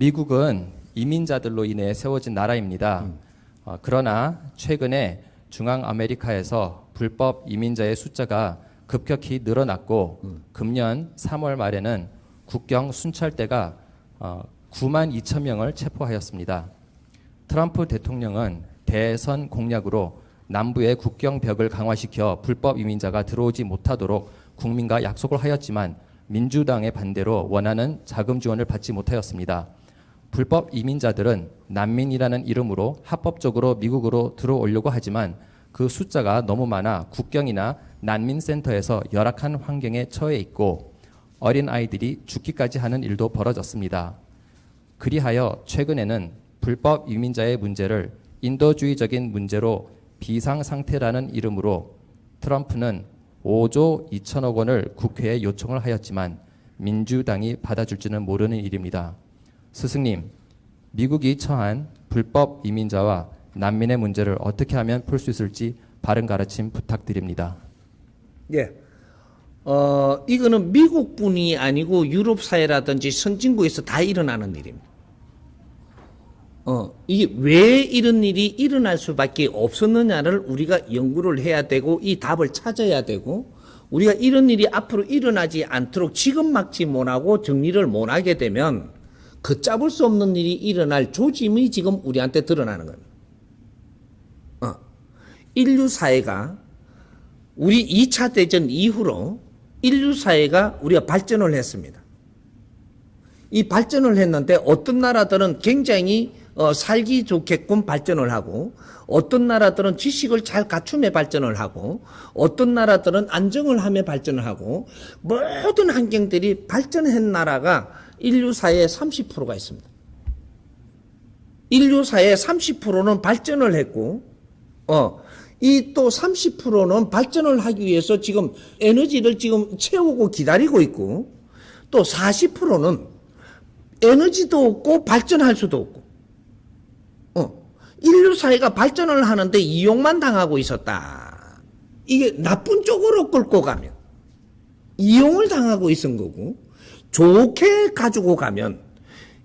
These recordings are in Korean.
미국은 이민자들로 인해 세워진 나라입니다. 그러나 최근에 중앙 아메리카에서 불법 이민자의 숫자가 급격히 늘어났고 금년 3월 말에는 국경 순찰대가 9만 2천 명을 체포하였습니다. 트럼프 대통령은 대선 공약으로 남부의 국경벽을 강화시켜 불법 이민자가 들어오지 못하도록 국민과 약속을 하였지만 민주당의 반대로 원하는 자금 지원을 받지 못하였습니다. 불법 이민자들은 난민이라는 이름으로 합법적으로 미국으로 들어오려고 하지만 그 숫자가 너무 많아 국경이나 난민센터에서 열악한 환경에 처해 있고 어린 아이들이 죽기까지 하는 일도 벌어졌습니다. 그리하여 최근에는 불법 이민자의 문제를 인도주의적인 문제로 비상상태라는 이름으로 트럼프는 5조 2천억 원을 국회에 요청을 하였지만 민주당이 받아줄지는 모르는 일입니다. 스승님, 미국이 처한 불법 이민자와 난민의 문제를 어떻게 하면 풀 수 있을지 바른 가르침 부탁드립니다. 예. 이거는 미국뿐이 아니고 유럽 사회라든지 선진국에서 다 일어나는 일입니다. 이게 왜 이런 일이 일어날 수밖에 없었느냐를 우리가 연구를 해야 되고 이 답을 찾아야 되고 우리가 이런 일이 앞으로 일어나지 않도록 지금 막지 못하고 정리를 못하게 되면 걷잡을 수 없는 일이 일어날 조짐이 지금 우리한테 드러나는 겁니다. 인류 사회가 우리 2차 대전 이후로 인류 사회가 우리가 발전을 했습니다. 이 발전을 했는데 어떤 나라들은 굉장히 살기 좋게끔 발전을 하고 어떤 나라들은 지식을 잘 갖춤에 발전을 하고 어떤 나라들은 안정을 하며 발전을 하고 모든 환경들이 발전한 나라가 인류 사회의 30%가 있습니다. 인류 사회의 30%는 발전을 했고 이 또 30%는 발전을 하기 위해서 지금 에너지를 지금 채우고 기다리고 있고 또 40%는 에너지도 없고 발전할 수도 없고 인류 사회가 발전을 하는데 이용만 당하고 있었다. 이게 나쁜 쪽으로 끌고 가면 이용을 당하고 있은 거고 좋게 가지고 가면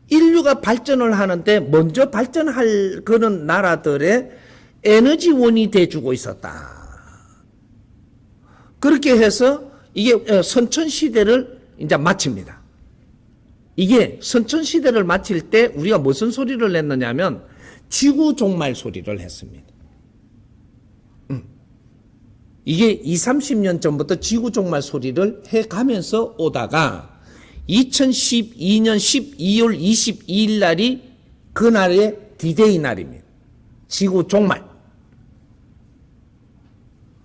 인류가 발전을 하는데 먼저 발전할 그런 나라들의 에너지원이 돼주고 있었다. 그렇게 해서 이게 선천시대를 이제 마칩니다. 이게 선천시대를 마칠 때 우리가 무슨 소리를 냈느냐면 지구 종말 소리를 했습니다. 이게 20, 30년 전부터 지구 종말 소리를 해가면서 오다가 2012년 12월 22일 날이 그날의 D-Day 날입니다. 지구 종말.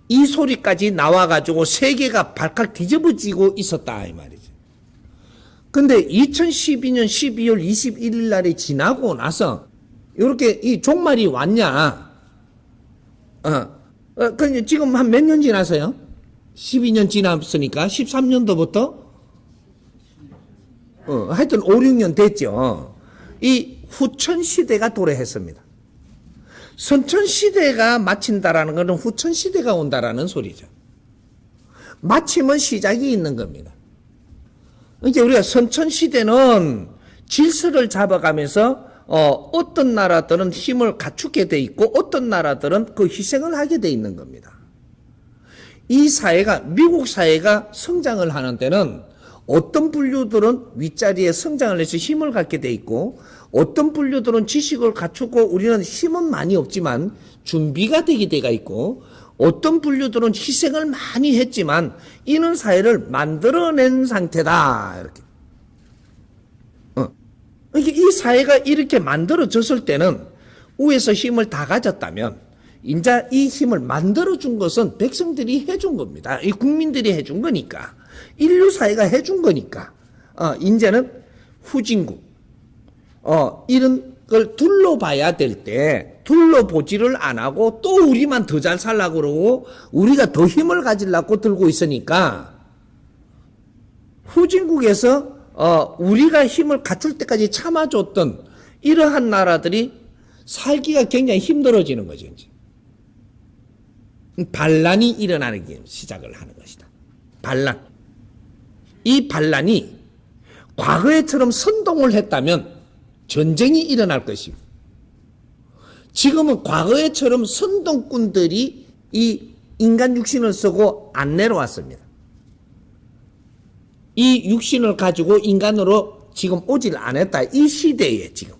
이 소리까지 나와가지고 세계가 발칵 뒤집어지고 있었다 이 말이죠. 근데 2012년 12월 21일 날이 지나고 나서 이렇게 이 종말이 왔냐? 지금 한 몇 년 지나서요? 12년 지났으니까 13년도부터 하여튼 5, 6년 됐죠. 이 후천시대가 도래했습니다. 선천시대가 마친다라는 것은 후천시대가 온다라는 소리죠. 마침은 시작이 있는 겁니다. 이제 우리가 선천시대는 질서를 잡아가면서 어떤 나라들은 힘을 갖추게 돼 있고 어떤 나라들은 그 희생을 하게 돼 있는 겁니다. 이 사회가 미국 사회가 성장을 하는 데는 어떤 분류들은 윗자리에 성장을 해서 힘을 갖게 돼 있고 어떤 분류들은 지식을 갖추고 우리는 힘은 많이 없지만 준비가 되게 돼가 있고 어떤 분류들은 희생을 많이 했지만 이는 사회를 만들어낸 상태다. 이렇게. 이 사회가 이렇게 만들어졌을 때는 위에서 힘을 다 가졌다면 이제 이 힘을 만들어준 것은 백성들이 해준 겁니다. 이 국민들이 해준 거니까. 인류 사회가 해준 거니까. 이제는 후진국. 이런 걸 둘러봐야 될 때 둘러보지를 안 하고 또 우리만 더 잘 살라고 그러고 우리가 더 힘을 가지려고 들고 있으니까 후진국에서 우리가 힘을 갖출 때까지 참아줬던 이러한 나라들이 살기가 굉장히 힘들어지는 거죠. 이제. 반란이 일어나는 게 시작을 하는 것이다. 반란. 이 반란이 과거에처럼 선동을 했다면 전쟁이 일어날 것이고, 지금은 과거에처럼 선동꾼들이 이 인간 육신을 쓰고 안 내려왔습니다. 이 육신을 가지고 인간으로 지금 오질 않았다. 이 시대에 지금.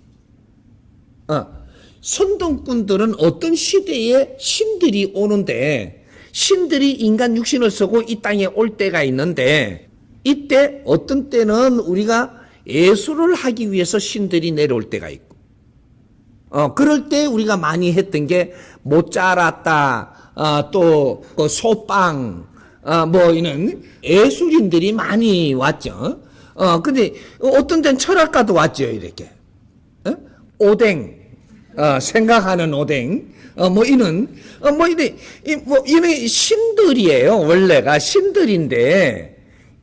선동꾼들은 어떤 시대에 신들이 오는데, 신들이 인간 육신을 쓰고 이 땅에 올 때가 있는데, 이때 어떤 때는 우리가 예술을 하기 위해서 신들이 내려올 때가 있고, 그럴 때 우리가 많이 했던 게 모짜라따, 또 소빵, 뭐 이런 예술인들이 많이 왔죠. 근데 어떤 데는 철학가도 왔죠, 이렇게. 오뎅, 생각하는 오뎅, 뭐 이런 신들이에요. 원래가 신들인데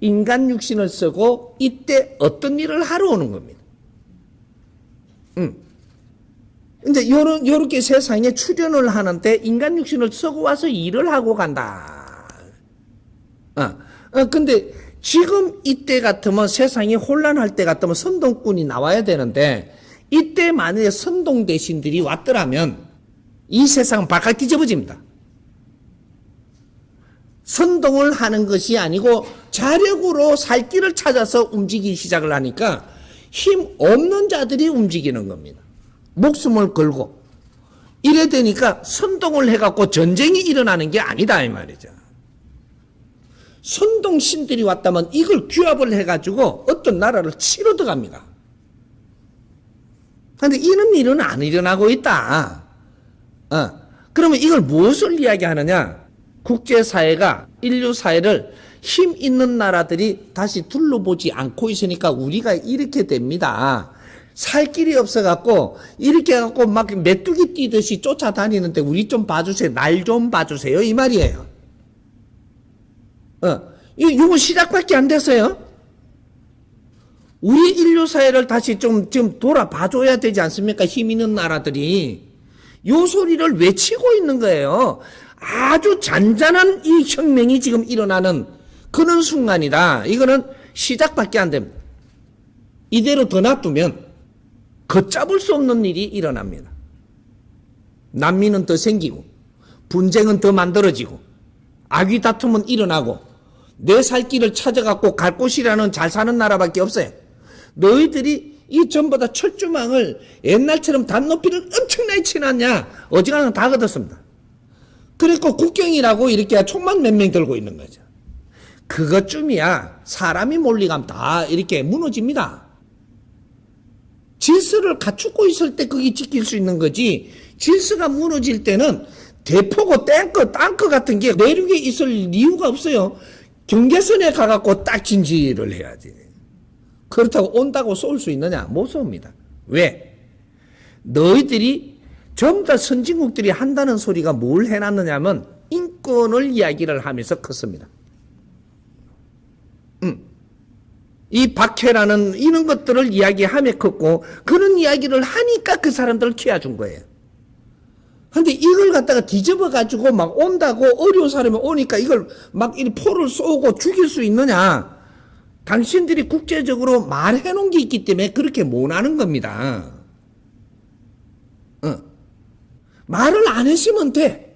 인간 육신을 쓰고 이때 어떤 일을 하러 오는 겁니다. 근데 요렇게 세상에 출현을 하는데 인간 육신을 쓰고 와서 일을 하고 간다. 근데 지금 이때 같으면 세상이 혼란할 때 같으면 선동꾼이 나와야 되는데, 이때 만약에 선동 대신들이 왔더라면 이 세상은 발칵 뒤집어집니다. 선동을 하는 것이 아니고 자력으로 살 길을 찾아서 움직이기 시작을 하니까 힘 없는 자들이 움직이는 겁니다. 목숨을 걸고. 이래 되니까 선동을 해갖고 전쟁이 일어나는 게 아니다 이 말이죠. 선동신들이 왔다면 이걸 규합을 해가지고 어떤 나라를 치러 들어갑니다. 그런데 이런 일은 안 일어나고 있다. 그러면 이걸 무엇을 이야기하느냐? 국제사회가 인류사회를 힘 있는 나라들이 다시 둘러보지 않고 있으니까 우리가 이렇게 됩니다. 살 길이 없어갖고 이렇게 해갖고 막 메뚜기 뛰듯이 쫓아다니는데 우리 좀 봐주세요. 날 좀 봐주세요. 이 말이에요. 이거 시작밖에 안 됐어요. 우리 인류 사회를 다시 좀 돌아봐줘야 되지 않습니까? 힘 있는 나라들이. 요 소리를 외치고 있는 거예요. 아주 잔잔한 이 혁명이 지금 일어나는 그런 순간이다. 이거는 시작밖에 안 됩니다. 이대로 더 놔두면 걷잡을 수 없는 일이 일어납니다. 난민은 더 생기고, 분쟁은 더 만들어지고, 악의 다툼은 일어나고, 내 살 길을 찾아갖고 갈 곳이라는 잘 사는 나라밖에 없어요. 너희들이 이 전부 다 철조망을 옛날처럼 단높이를 엄청나게 치놨냐? 어지간하면 다 걷었습니다. 그래서 국경이라고 이렇게 총만 몇 명 들고 있는 거죠. 그것쯤이야 사람이 몰리가면 다 이렇게 무너집니다. 질서를 갖추고 있을 때 그게 지킬 수 있는 거지, 질서가 무너질 때는 대포고 땅거 같은 게 내륙에 있을 이유가 없어요. 경계선에 가갖고 딱 진지를 해야지. 그렇다고 온다고 쏠 수 있느냐? 못 쏩니다. 왜? 너희들이 전부 다 선진국들이 한다는 소리가 뭘 해놨느냐면 인권을 이야기를 하면서 컸습니다. 이 박해라는 이런 것들을 이야기하며 컸고, 그런 이야기를 하니까 그 사람들을 키워준 거예요. 근데 이걸 갖다가 뒤집어가지고 막 온다고, 어려운 사람이 오니까 이걸 막 이 포를 쏘고 죽일 수 있느냐? 당신들이 국제적으로 말해놓은 게 있기 때문에 그렇게 못하는 겁니다. 말을 안 했으면 돼.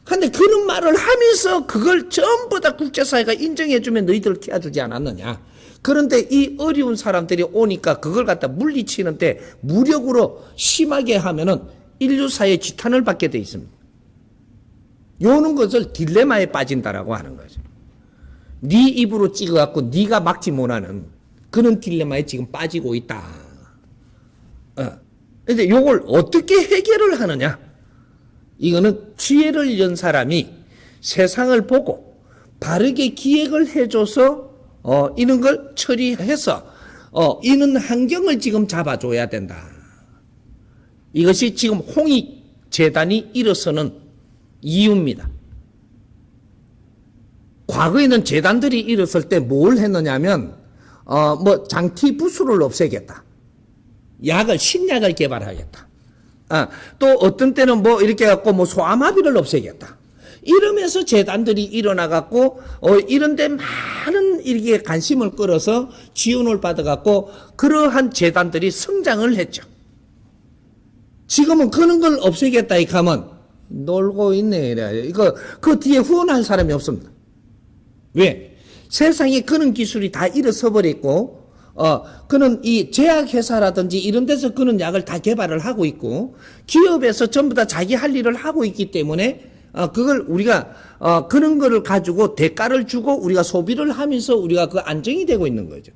근데 그런 말을 하면서 그걸 전부 다 국제사회가 인정해주면 너희들을 키워주지 않았느냐. 그런데 이 어려운 사람들이 오니까 그걸 갖다 물리치는데 무력으로 심하게 하면은 인류사회의 지탄을 받게 돼 있습니다. 요는 것을 딜레마에 빠진다라고 하는 거죠. 네 입으로 찍어갖고 네가 막지 못하는 그런 딜레마에 지금 빠지고 있다. 근데 요걸 어떻게 해결을 하느냐? 이거는 지혜를 연 사람이 세상을 보고 바르게 기획을 해줘서 이런 걸 처리해서 이런 환경을 지금 잡아줘야 된다. 이것이 지금 홍익재단이 일어서는 이유입니다. 과거에는 재단들이 일었을 때 뭘 했느냐면 장티 부수를 없애겠다. 신약을 개발하겠다. 또 어떤 때는 이렇게 갖고 소아마비를 없애겠다. 이러면서 재단들이 일어나갖고 이런데 많은 이렇게 관심을 끌어서 지원을 받아갖고 그러한 재단들이 성장을 했죠. 지금은 그런 걸 없애겠다 이 하면 놀고 있네. 이거 그 뒤에 후원할 사람이 없습니다. 왜? 세상에 그런 기술이 다 일어서 버렸고, 그는 이 제약회사라든지 이런 데서 그런 약을 다 개발을 하고 있고, 기업에서 전부 다 자기 할 일을 하고 있기 때문에, 그걸 우리가, 그런 거를 가지고 대가를 주고 우리가 소비를 하면서 우리가 그 안정이 되고 있는 거죠.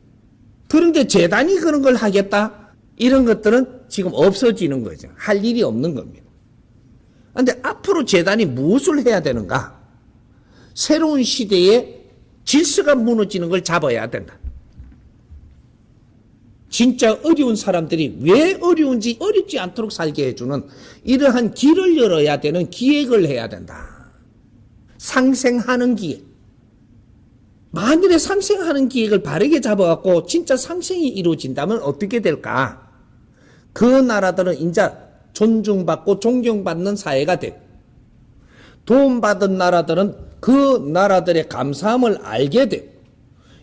그런데 재단이 그런 걸 하겠다? 이런 것들은 지금 없어지는 거죠. 할 일이 없는 겁니다. 그런데 앞으로 재단이 무엇을 해야 되는가? 새로운 시대에 질서가 무너지는 걸 잡아야 된다. 진짜 어려운 사람들이 왜 어려운지 어렵지 않도록 살게 해주는 이러한 길을 열어야 되는 기획을 해야 된다. 상생하는 기획. 만일에 상생하는 기획을 바르게 잡아갖고 진짜 상생이 이루어진다면 어떻게 될까? 그 나라들은 이제 존중받고 존경받는 사회가 되고, 도움받은 나라들은 그 나라들의 감사함을 알게 되고,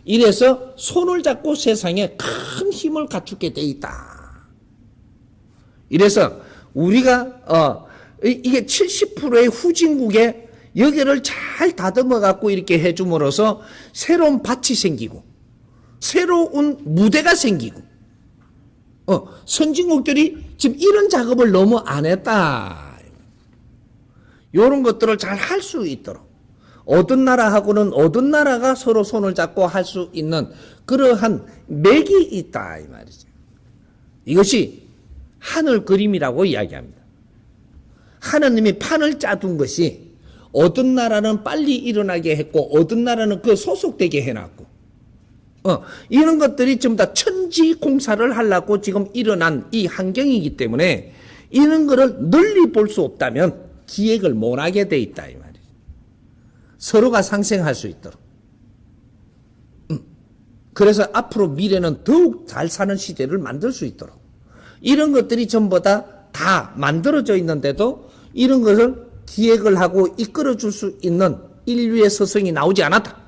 이래서 손을 잡고 세상에 큰 힘을 갖추게 돼 있다. 이래서 우리가 이게 70%의 후진국에 여기를 잘 다듬어 갖고 이렇게 해줌으로써 새로운 밭이 생기고 새로운 무대가 생기고, 선진국들이 지금 이런 작업을 너무 안 했다. 이런 것들을 잘 할 수 있도록, 어떤 나라하고는 어떤 나라가 서로 손을 잡고 할 수 있는 그러한 맥이 있다 이 말이죠. 이것이 하늘 그림이라고 이야기합니다. 하나님이 판을 짜둔 것이 어떤 나라는 빨리 일어나게 했고 어떤 나라는 그 소속되게 해놨고, 이런 것들이 전부 다 천지 공사를 하려고 지금 일어난 이 환경이기 때문에 이런 거를 널리 볼 수 없다면 기획을 못 하게 돼 있다 이 말이죠. 서로가 상생할 수 있도록. 그래서 앞으로 미래는 더욱 잘 사는 시대를 만들 수 있도록 이런 것들이 전부 다 만들어져 있는데도 이런 것을 기획을 하고 이끌어 줄 수 있는 인류의 서성이 나오지 않았다.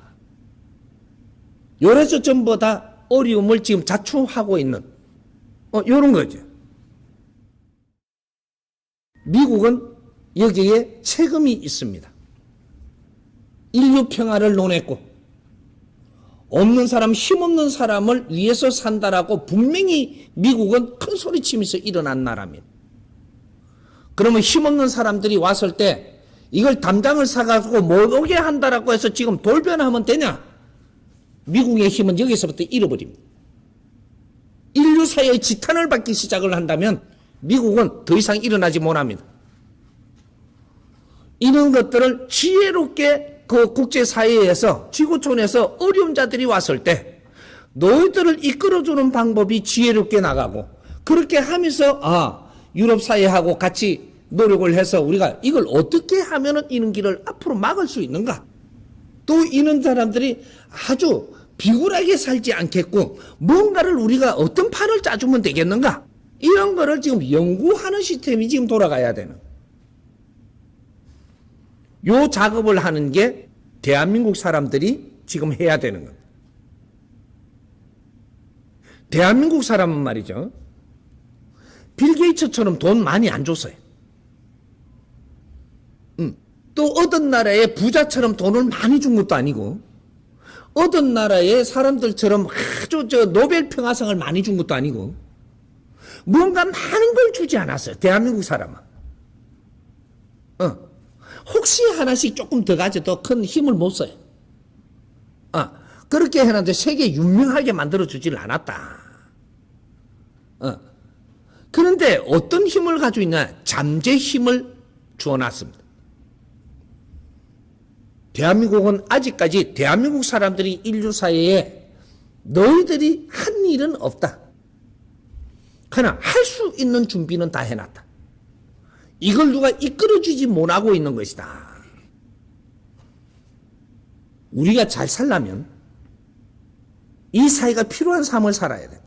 요래서 전부 다 어려움을 지금 자초하고 있는 요런 거죠. 미국은 여기에 책임이 있습니다. 인류 평화를 논했고 없는 사람, 힘없는 사람을 위해서 산다라고 분명히 미국은 큰 소리치면서 일어난 나라입니다. 그러면 힘없는 사람들이 왔을 때 이걸 담장을 사가지고 못 오게 한다라고 해서 지금 돌변하면 되냐? 미국의 힘은 여기서부터 잃어버립니다. 인류 사회의 지탄을 받기 시작을 한다면 미국은 더 이상 일어나지 못합니다. 이런 것들을 지혜롭게 그 국제사회에서 지구촌에서 어려운 자들이 왔을 때 너희들을 이끌어주는 방법이 지혜롭게 나가고, 그렇게 하면서 유럽 사회하고 같이 노력을 해서 우리가 이걸 어떻게 하면은 이런 길을 앞으로 막을 수 있는가? 또 이런 사람들이 아주 비굴하게 살지 않겠고 뭔가를 우리가 어떤 판을 짜주면 되겠는가? 이런 거를 지금 연구하는 시스템이 지금 돌아가야 되는, 요 작업을 하는 게 대한민국 사람들이 지금 해야 되는 겁니다. 대한민국 사람은 말이죠, 빌 게이츠처럼 돈 많이 안 줬어요. 또 어떤 나라의 부자처럼 돈을 많이 준 것도 아니고 어떤 나라의 사람들처럼 아주 노벨 평화상을 많이 준 것도 아니고 뭔가 많은 걸 주지 않았어요. 대한민국 사람은. 혹시 하나씩 조금 더 가져도 큰 힘을 못 써요. 그렇게 해놨는데 세계 유명하게 만들어주지를 않았다. 그런데 어떤 힘을 가지고 있냐? 잠재 힘을 주어놨습니다. 대한민국은 아직까지 대한민국 사람들이 인류 사회에 너희들이 한 일은 없다. 그러나 할 수 있는 준비는 다 해놨다. 이걸 누가 이끌어주지 못하고 있는 것이다. 우리가 잘 살려면 이 사회가 필요한 삶을 살아야 돼.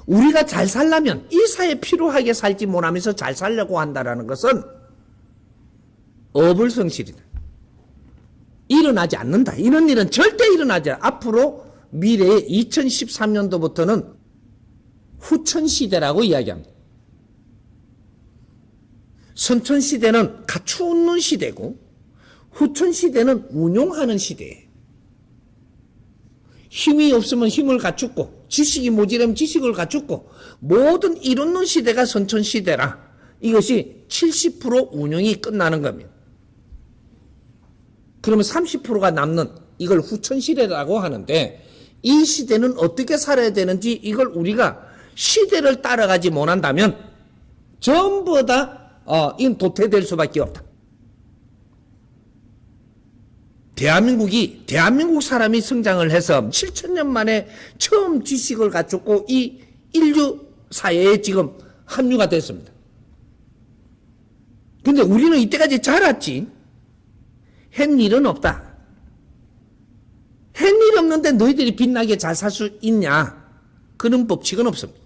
우리가 잘 살려면 이 사회에 필요하게 살지 못하면서 잘 살려고 한다는 것은 어불성실이다. 일어나지 않는다. 이런 일은 절대 일어나지 않아. 앞으로 미래의 2013년도부터는 후천시대라고 이야기합니다. 선천시대는 갖추는 시대고 후천시대는 운용하는 시대예요. 힘이 없으면 힘을 갖추고 지식이 모자라면 지식을 갖추고 모든 이루는 시대가 선천시대라. 이것이 70% 운용이 끝나는 겁니다. 그러면 30%가 남는 이걸 후천시대라고 하는데 이 시대는 어떻게 살아야 되는지 이걸 우리가 시대를 따라가지 못한다면 전부 다 이건 도태될 수밖에 없다. 대한민국 사람이 성장을 해서 7,000년 만에 처음 지식을 갖췄고 이 인류 사회에 지금 합류가 됐습니다. 근데 우리는 이때까지 자랐지. 한 일은 없다. 한 일 없는데 너희들이 빛나게 잘 살 수 있냐? 그런 법칙은 없습니다.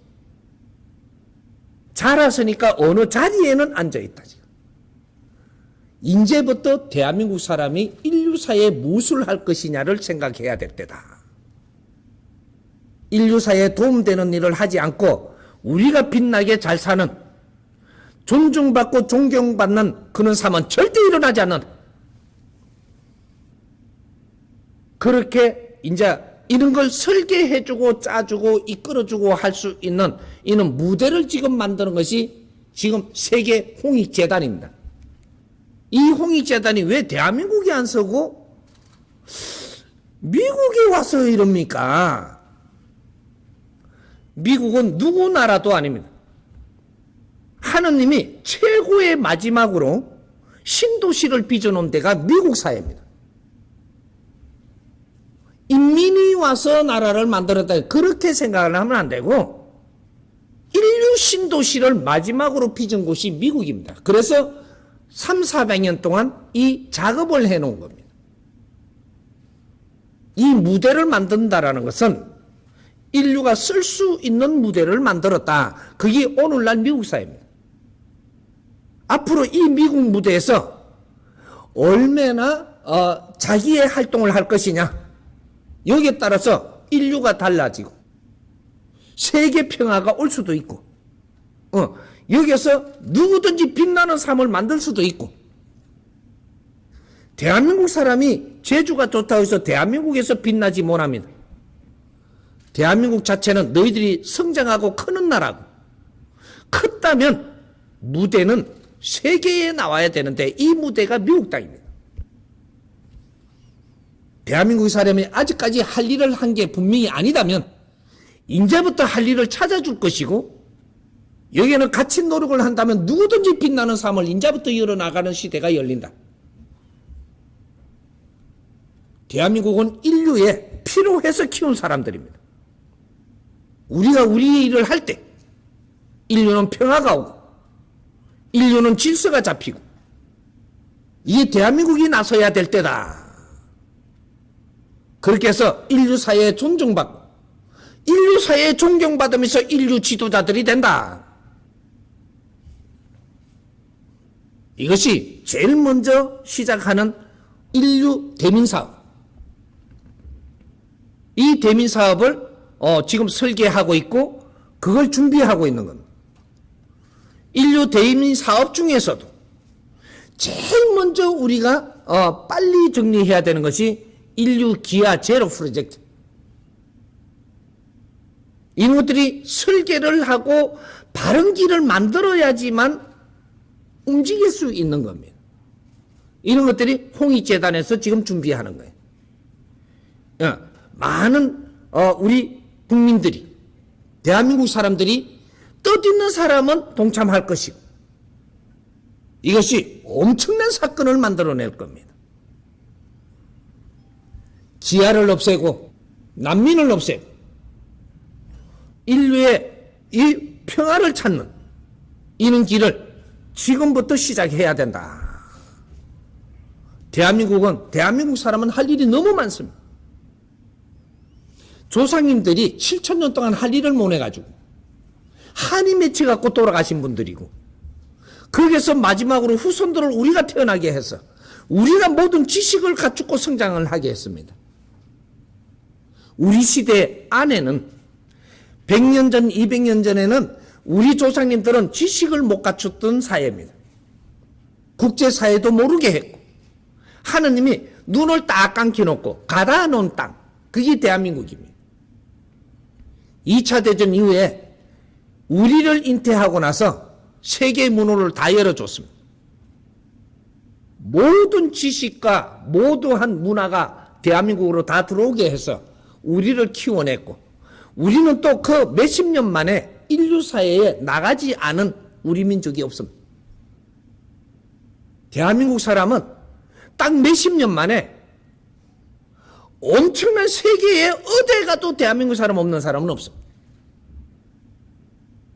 자랐으니까 어느 자리에는 앉아있다. 지금. 이제부터 대한민국 사람이 인류사에 무엇을 할 것이냐를 생각해야 될 때다. 인류사에 도움되는 일을 하지 않고 우리가 빛나게 잘 사는 존중받고 존경받는 그런 삶은 절대 일어나지 않는다. 그렇게 이제 이런 걸 설계해주고 짜주고 이끌어주고 할 수 있는 이런 무대를 지금 만드는 것이 지금 세계 홍익재단입니다. 이 홍익재단이 왜 대한민국에 안 서고 미국에 와서 이럽니까? 미국은 누구 나라도 아닙니다. 하느님이 최고의 마지막으로 신도시를 빚어놓은 데가 미국 사회입니다. 인민이 와서 나라를 만들었다. 그렇게 생각을 하면 안 되고 인류 신도시를 마지막으로 빚은 곳이 미국입니다. 그래서 300~400년 동안 이 작업을 해놓은 겁니다. 이 무대를 만든다라는 것은 인류가 쓸 수 있는 무대를 만들었다. 그게 오늘날 미국 사회입니다. 앞으로 이 미국 무대에서 얼마나 자기의 활동을 할 것이냐. 여기에 따라서 인류가 달라지고 세계 평화가 올 수도 있고 여기에서 누구든지 빛나는 삶을 만들 수도 있고 대한민국 사람이 제주가 좋다고 해서 대한민국에서 빛나지 못합니다. 대한민국 자체는 너희들이 성장하고 크는 나라고 컸다면 무대는 세계에 나와야 되는데 이 무대가 미국 땅입니다. 대한민국 사람이 아직까지 할 일을 한 게 분명히 아니다면 이제부터 할 일을 찾아줄 것이고 여기에는 같이 노력을 한다면 누구든지 빛나는 삶을 이제부터 이어나가는 시대가 열린다. 대한민국은 인류에 필요해서 키운 사람들입니다. 우리가 우리의 일을 할 때 인류는 평화가 오고 인류는 질서가 잡히고 이 대한민국이 나서야 될 때다. 그렇게 해서 인류 사회에 존중받고 인류 사회에 존경받으면서 인류 지도자들이 된다. 이것이 제일 먼저 시작하는 인류 대민사업. 이 대민사업을 지금 설계하고 있고 그걸 준비하고 있는 겁니다. 인류 대민사업 중에서도 제일 먼저 우리가 빨리 정리해야 되는 것이 인류 기아 제로 프로젝트. 이런 것들이 설계를 하고 바른 길을 만들어야지만 움직일 수 있는 겁니다. 이런 것들이 홍익재단에서 지금 준비하는 거예요. 많은 우리 국민들이 대한민국 사람들이 뜻있는 사람은 동참할 것이고 이것이 엄청난 사건을 만들어낼 겁니다. 기아를 없애고 난민을 없애고 인류의 이 평화를 찾는 이런 길을 지금부터 시작해야 된다. 대한민국 사람은 할 일이 너무 많습니다. 조상님들이 7,000년 동안 할 일을 못 해가지고 한이 맺혀갖고 돌아가신 분들이고 거기에서 마지막으로 후손들을 우리가 태어나게 해서 우리가 모든 지식을 갖추고 성장을 하게 했습니다. 우리 시대 안에는 100년 전, 200년 전에는 우리 조상님들은 지식을 못 갖췄던 사회입니다. 국제사회도 모르게 했고 하느님이 눈을 딱 감겨놓고 가다 놓은 땅, 그게 대한민국입니다. 2차 대전 이후에 우리를 잉태하고 나서 세계 문호를 다 열어줬습니다. 모든 지식과 모두한 문화가 대한민국으로 다 들어오게 해서 우리를 키워냈고, 우리는 또 그 몇십 년 만에 인류 사회에 나가지 않은 우리 민족이 없습니다. 대한민국 사람은 딱 몇십 년 만에 엄청난 세계에 어디 가도 대한민국 사람 없는 사람은 없습니다.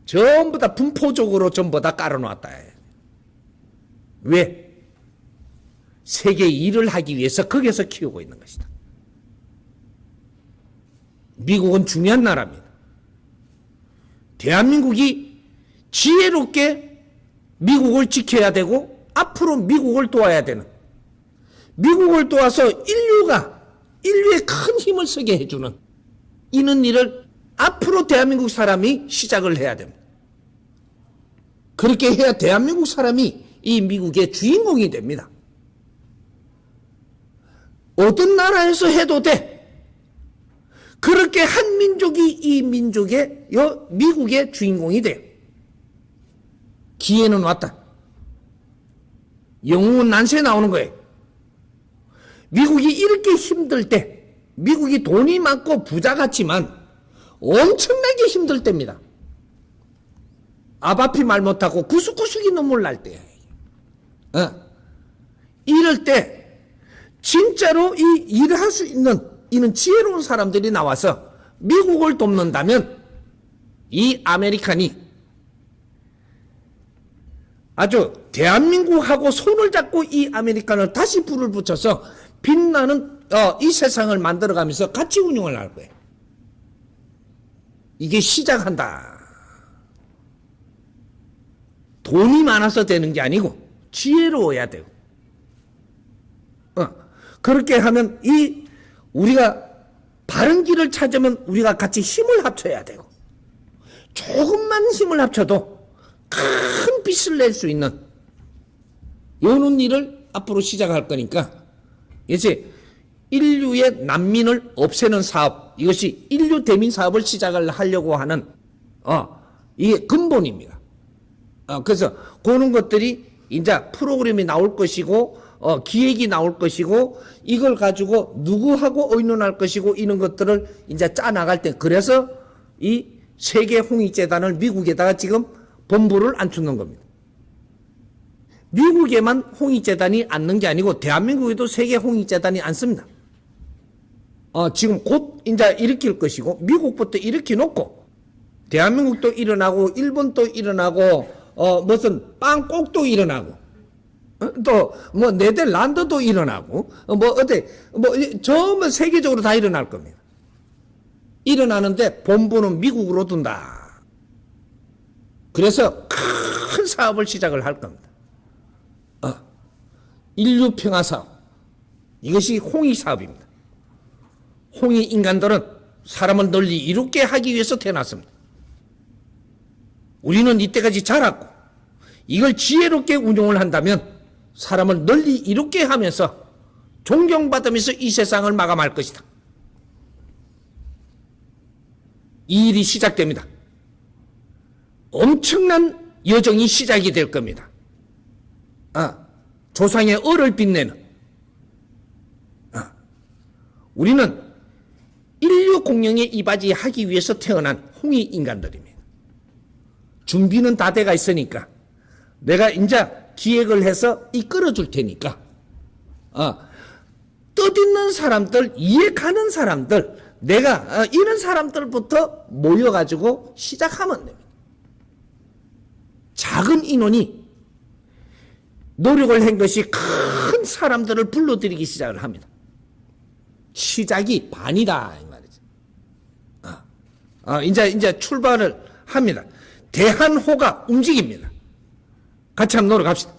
전부 다 분포적으로 전부 다 깔아놓았다. 왜? 세계 일을 하기 위해서 거기서 키우고 있는 것이다. 미국은 중요한 나라입니다. 대한민국이 지혜롭게 미국을 지켜야 되고 앞으로 미국을 도와야 되는, 미국을 도와서 인류의 큰 힘을 쓰게 해주는 이런 일을 앞으로 대한민국 사람이 시작을 해야 됩니다. 그렇게 해야 대한민국 사람이 이 미국의 주인공이 됩니다. 어떤 나라에서 해도 돼. 그렇게 한 민족이 이 민족의 미국의 주인공이 돼요. 기회는 왔다. 영웅은 난세에 나오는 거예요. 미국이 이렇게 힘들 때, 미국이 돈이 많고 부자 같지만 엄청나게 힘들 때입니다. 아바피 말 못하고 구석구석이 눈물 날 때야. 이럴 때 진짜로 이 일을 할 수 있는 이런 지혜로운 사람들이 나와서 미국을 돕는다면 이 아메리칸이 아주 대한민국하고 손을 잡고 이 아메리칸을 다시 불을 붙여서 빛나는 이 세상을 만들어가면서 같이 운영을 할 거예요. 이게 시작한다. 돈이 많아서 되는 게 아니고 지혜로워야 되고, 그렇게 하면 우리가 바른 길을 찾으면 우리가 같이 힘을 합쳐야 되고, 조금만 힘을 합쳐도 큰 빛을 낼 수 있는 이런 일을 앞으로 시작할 거니까, 이제 인류의 난민을 없애는 사업, 이것이 인류 대민 사업을 시작을 하려고 하는 이게 근본입니다. 그래서 그런 것들이 이제 프로그램이 나올 것이고 기획이 나올 것이고, 이걸 가지고 누구하고 의논할 것이고, 이런 것들을 이제 짜 나갈 때, 그래서 이 세계 홍익재단을 미국에다가 지금 본부를 앉히는 겁니다. 미국에만 홍익재단이 앉는 게 아니고 대한민국에도 세계 홍익재단이 앉습니다. 지금 곧 이제 일으킬 것이고, 미국부터 일으켜 놓고 대한민국도 일어나고 일본도 일어나고 무슨 빵국도 일어나고 또 뭐 네덜란드도 일어나고 전부 세계적으로 다 일어날 겁니다. 일어나는데 본부는 미국으로 둔다. 그래서 큰 사업을 시작을 할 겁니다. 인류 평화 사업, 이것이 홍익 사업입니다. 홍익 인간들은 사람을 널리 이롭게 하기 위해서 태어났습니다. 우리는 이때까지 자랐고, 이걸 지혜롭게 운용을 한다면 사람을 널리 이롭게 하면서 존경받으면서 이 세상을 마감할 것이다. 이 일이 시작됩니다. 엄청난 여정이 시작이 될 겁니다. 조상의 얼을 빛내는, 우리는 인류 공영에 이바지하기 위해서 태어난 홍익 인간들입니다. 준비는 다 돼가 있으니까 내가 이제 기획을 해서 이끌어 줄 테니까 뜻있는 사람들, 이해 가는 사람들, 내가 이런 사람들부터 모여가지고 시작하면 됩니다. 작은 인원이 노력을 한 것이 큰 사람들을 불러들이기 시작을 합니다. 시작이 반이다 이 말이죠. 이제 출발을 합니다. 대한호가 움직입니다. 같이 한번 놀아갑시다.